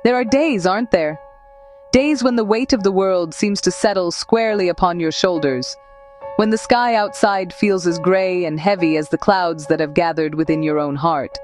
There are days, aren't there? Days when the weight of the world seems to settle squarely upon your shoulders, when the sky outside feels as gray and heavy as the clouds that have gathered within your own heart.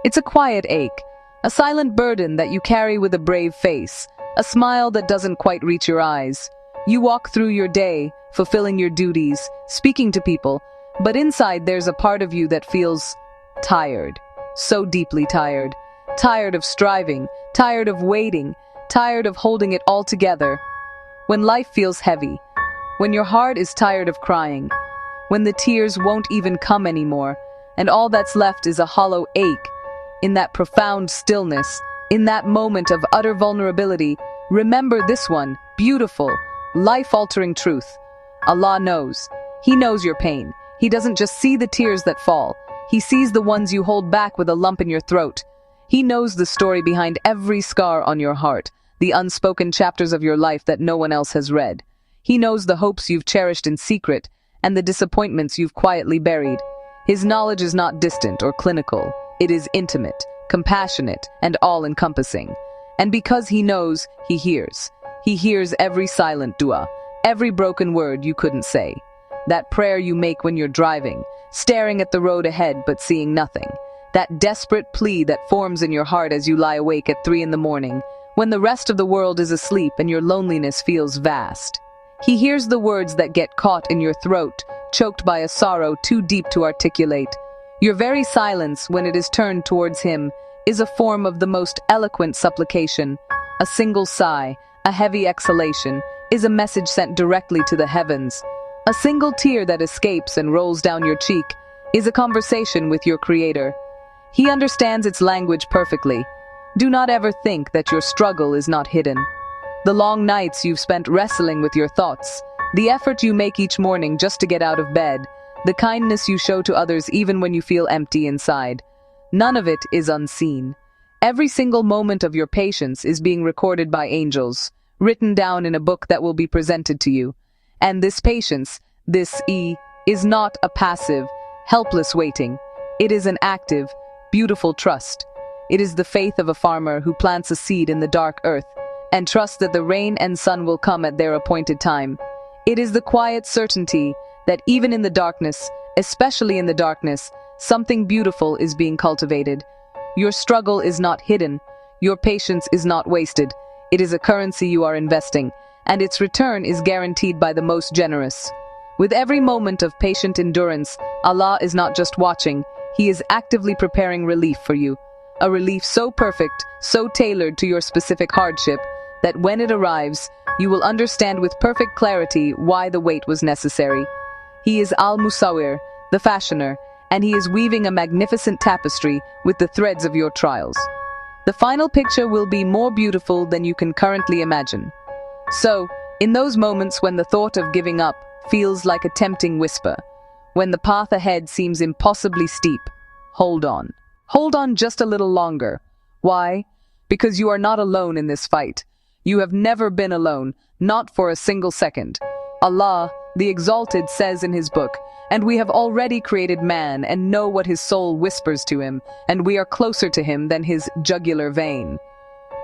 It's a quiet ache, a silent burden that you carry with a brave face, a smile that doesn't quite reach your eyes. You walk through your day, fulfilling your duties, speaking to people, but inside there's a part of you that feels tired, so deeply tired. Tired of striving, tired of waiting, tired of holding it all together. When life feels heavy, when your heart is tired of crying, when the tears won't even come anymore, and all that's left is a hollow ache, in that profound stillness, in that moment of utter vulnerability, remember this one, beautiful, life-altering truth. Allah knows. He knows your pain. He doesn't just see the tears that fall. He sees the ones you hold back with a lump in your throat. He knows the story behind every scar on your heart, the unspoken chapters of your life that no one else has read. He knows the hopes you've cherished in secret and the disappointments you've quietly buried. His knowledge is not distant or clinical. It is intimate, compassionate, and all-encompassing. And because he knows, he hears. He hears every silent dua, every broken word you couldn't say. That prayer you make when you're driving, staring at the road ahead but seeing nothing. That desperate plea that forms in your heart as you lie awake at 3 a.m, when the rest of the world is asleep and your loneliness feels vast. He hears the words that get caught in your throat, choked by a sorrow too deep to articulate. Your very silence, when it is turned towards him, is a form of the most eloquent supplication. A single sigh, a heavy exhalation, is a message sent directly to the heavens. A single tear that escapes and rolls down your cheek is a conversation with your Creator. He understands its language perfectly. Do not ever think that your struggle is not hidden. The long nights you've spent wrestling with your thoughts, the effort you make each morning just to get out of bed, the kindness you show to others even when you feel empty inside. None of it is unseen. Every single moment of your patience is being recorded by angels, written down in a book that will be presented to you. And this patience, is not a passive, helpless waiting. It is an active, beautiful trust. It is the faith of a farmer who plants a seed in the dark earth and trusts that the rain and sun will come at their appointed time. It is the quiet certainty that even in the darkness, especially in the darkness, something beautiful is being cultivated. Your struggle is not hidden. Your patience is not wasted. It is a currency you are investing, and its return is guaranteed by the most generous. With every moment of patient endurance, Allah is not just watching, He is actively preparing relief for you. A relief so perfect, so tailored to your specific hardship, that when it arrives, you will understand with perfect clarity why the wait was necessary. He is Al-Musawwir, the fashioner, and he is weaving a magnificent tapestry with the threads of your trials. The final picture will be more beautiful than you can currently imagine. So, in those moments when the thought of giving up feels like a tempting whisper, when the path ahead seems impossibly steep, hold on. Hold on just a little longer. Why? Because you are not alone in this fight. You have never been alone, not for a single second. Allah, the Exalted, says in His book, "And we have already created man and know what his soul whispers to him, and we are closer to him than his jugular vein."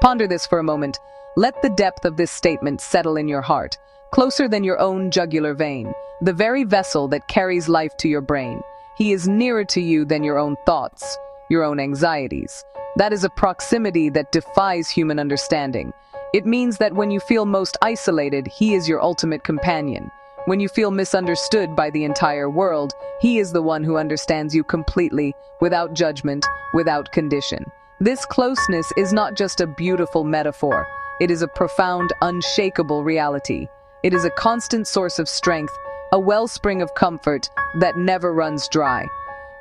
Ponder this for a moment. Let the depth of this statement settle in your heart. Closer than your own jugular vein, the very vessel that carries life to your brain. He is nearer to you than your own thoughts, your own anxieties. That is a proximity that defies human understanding. It means that when you feel most isolated, He is your ultimate companion. When you feel misunderstood by the entire world, He is the one who understands you completely, without judgment, without condition. This closeness is not just a beautiful metaphor. It is a profound, unshakable reality. It is a constant source of strength, a wellspring of comfort that never runs dry.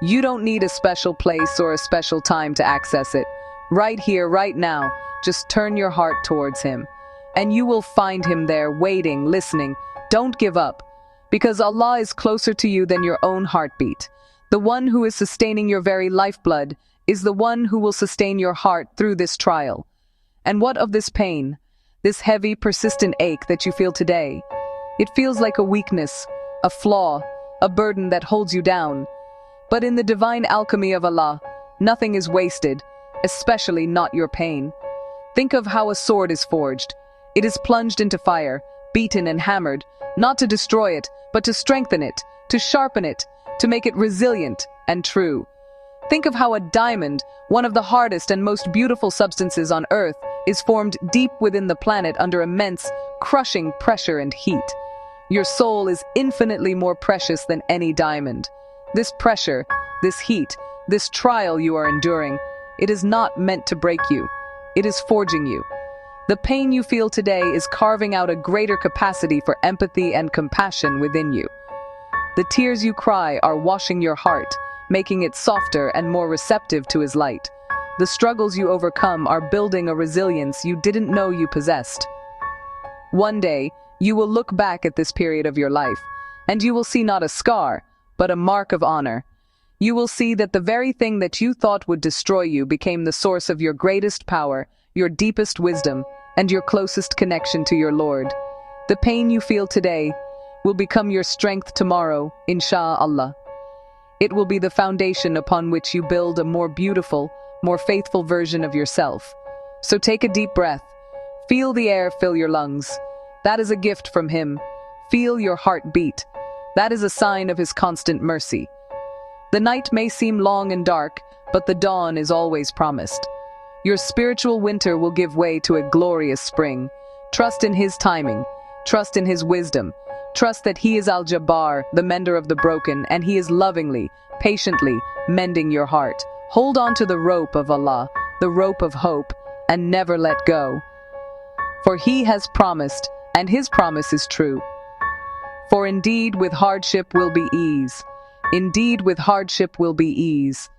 You don't need a special place or a special time to access it. Right here, right now, just turn your heart towards Him, and you will find Him there, waiting, listening. Don't give up, because Allah is closer to you than your own heartbeat. The one who is sustaining your very lifeblood is the one who will sustain your heart through this trial. And what of this pain, this heavy, persistent ache that you feel today? It feels like a weakness, a flaw, a burden that holds you down. But in the divine alchemy of Allah, nothing is wasted, especially not your pain. Think of how a sword is forged. It is plunged into fire, beaten and hammered, not to destroy it, but to strengthen it, to sharpen it, to make it resilient and true. Think of how a diamond, one of the hardest and most beautiful substances on Earth, is formed deep within the planet under immense, crushing pressure and heat. Your soul is infinitely more precious than any diamond. This pressure, this heat, this trial you are enduring, it is not meant to break you. It is forging you. The pain you feel today is carving out a greater capacity for empathy and compassion within you. The tears you cry are washing your heart, making it softer and more receptive to His light. The struggles you overcome are building a resilience you didn't know you possessed. One day, you will look back at this period of your life, and you will see not a scar, but a mark of honor. You will see that the very thing that you thought would destroy you became the source of your greatest power, your deepest wisdom, and your closest connection to your Lord. The pain you feel today will become your strength tomorrow, insha'Allah. It will be the foundation upon which you build a more beautiful, more faithful version of yourself. So take a deep breath. Feel the air fill your lungs. That is a gift from Him. Feel your heart beat. That is a sign of His constant mercy. The night may seem long and dark, but the dawn is always promised. Your spiritual winter will give way to a glorious spring. Trust in His timing. Trust in His wisdom. Trust that He is Al-Jabbar, the mender of the broken, and He is lovingly, patiently mending your heart. Hold on to the rope of Allah, the rope of hope, and never let go. For He has promised, and His promise is true. For indeed with hardship will be ease. Indeed with hardship will be ease.